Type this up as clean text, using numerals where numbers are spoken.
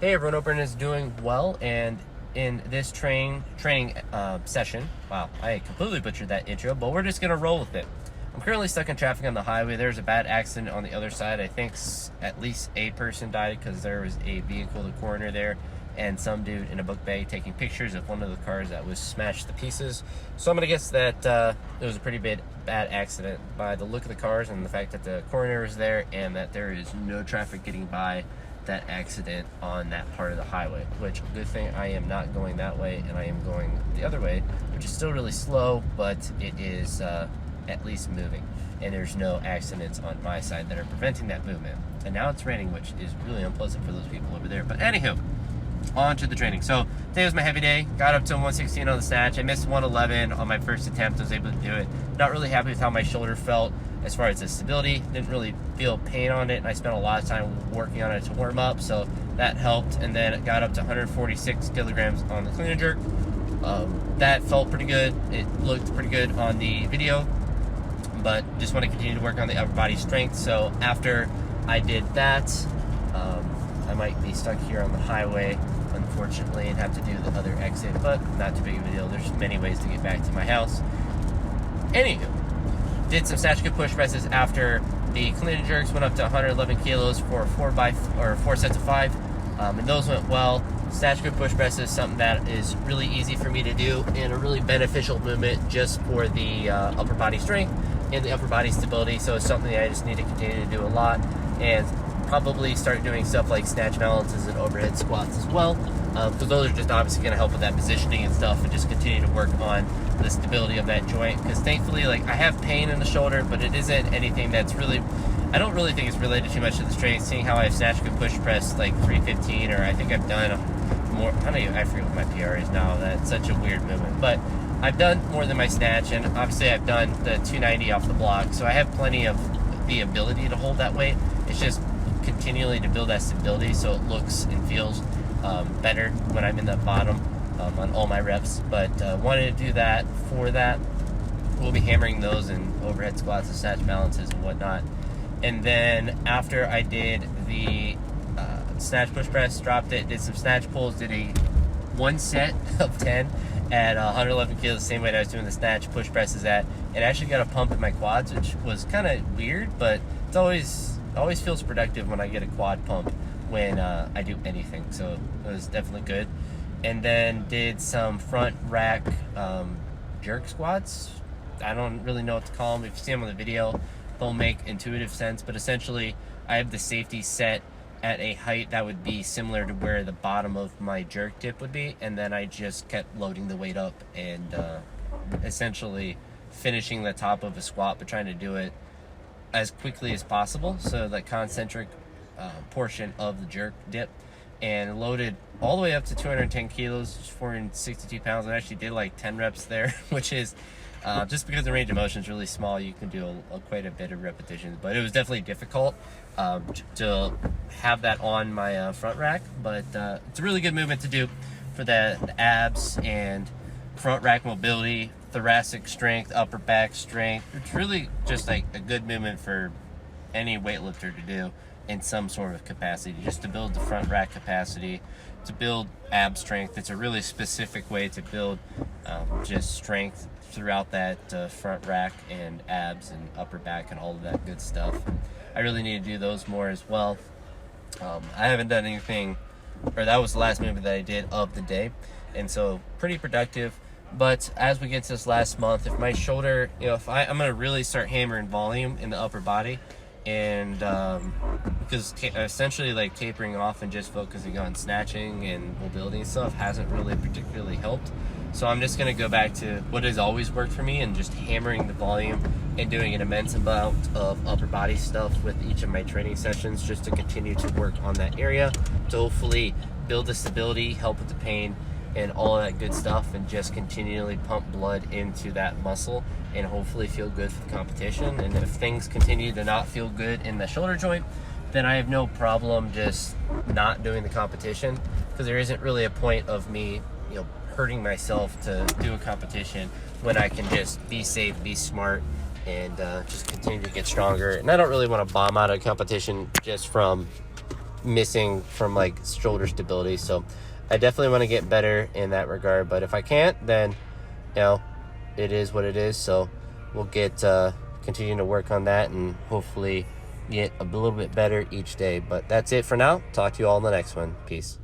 Hey everyone, hope everyone is doing well. And in this training session, wow, I completely butchered that intro, but we're just gonna roll with it. I'm currently stuck in traffic on the highway. There's a bad accident on the other side. I think at least a person died because there was a vehicle to corner there, and some dude in a book bag taking pictures of one of the cars that was smashed to pieces. So I'm gonna guess that it was a pretty bad accident by the look of the cars and the fact that the coroner was there and that there is no traffic getting by that accident on that part of the highway, which good thing I am not going that way and I am going the other way, which is still really slow, but it is at least moving, and there's no accidents on my side that are preventing that movement. And now it's raining, which is really unpleasant for those people over there. But anywho, on to the training. So today was my heavy day. Got up to 116 on the snatch. I missed 111 on my first attempt. I was able to do it. Not really happy with how my shoulder felt as far as the stability. Didn't really feel pain on it, and I spent a lot of time working on it to warm up, so that helped. And then it got up to 146 kilograms on the clean and jerk. That felt pretty good. It looked pretty good on the video, but just want to continue to work on the upper body strength. So after I did that, I might be stuck here on the highway, unfortunately, and have to do the other exit, but not too big of a deal. There's many ways to get back to my house. Anywho, did some snatch good push presses after the clean and jerks. Went up to 111 kilos for 4 sets of 5, and those went well. Snatch good push press is something that is really easy for me to do and a really beneficial movement just for the upper body strength and the upper body stability. So it's something that I just need to continue to do a lot, and probably start doing stuff like snatch balances and overhead squats as well, because those are just obviously going to help with that positioning and stuff, and just continue to work on the stability of that joint. Because thankfully, like, I have pain in the shoulder, but it isn't anything that's really, I don't really think it's related too much to the strength, seeing how I've snatched good push press like 315, or I think I've done more, I forget what my PR is now. That's such a weird movement, but I've done more than my snatch, and obviously I've done the 290 off the block, so I have plenty of the ability to hold that weight. It's just continually to build that stability so it looks and feels better when I'm in the bottom on all my reps. But wanted to do that. For that, we'll be hammering those in overhead squats and snatch balances and whatnot. And then after I did the snatch push press, dropped it, did some snatch pulls, did a 1 set of 10 at 111 kilos, the same way that I was doing the snatch push presses at. It actually got a pump in my quads, which was kind of weird, but it's always feels productive when I get a quad pump when I do anything, so it was definitely good. And then did some front rack jerk squats. I don't really know what to call them. If you see them on the video, they'll make intuitive sense, but essentially I have the safety set at a height that would be similar to where the bottom of my jerk tip would be, and then I just kept loading the weight up and essentially finishing the top of a squat, but trying to do it as quickly as possible, so the concentric portion of the jerk dip, and loaded all the way up to 210 kilos, 462 pounds. I actually did like 10 reps there, which is just because the range of motion is really small, you can do quite a bit of repetitions, but it was definitely difficult to have that on my front rack. But it's a really good movement to do for the abs and front rack mobility, thoracic strength, upper back strength. It's really just like a good movement for any weightlifter to do in some sort of capacity, just to build the front rack capacity, to build ab strength. It's a really specific way to build just strength throughout that front rack and abs and upper back and all of that good stuff. I really need to do those more as well. I haven't done anything, or that was the last movement that I did of the day, and so pretty productive. But as we get to this last month, if my shoulder, if I'm going to really start hammering volume in the upper body, and because essentially like tapering off and just focusing on snatching and mobility and stuff hasn't really particularly helped. So I'm just going to go back to what has always worked for me, and just hammering the volume and doing an immense amount of upper body stuff with each of my training sessions, just to continue to work on that area to hopefully build the stability, help with the pain, and all that good stuff, and just continually pump blood into that muscle and hopefully feel good for the competition. And if things continue to not feel good in the shoulder joint, then I have no problem just not doing the competition, because there isn't really a point of me, hurting myself to do a competition when I can just be safe, be smart, and just continue to get stronger. And I don't really want to bomb out a competition just from missing from like shoulder stability. So I definitely want to get better in that regard. But if I can't, then it is what it is. So we'll get continuing to work on that and hopefully get a little bit better each day. But that's it for now. Talk to you all in the next one. Peace.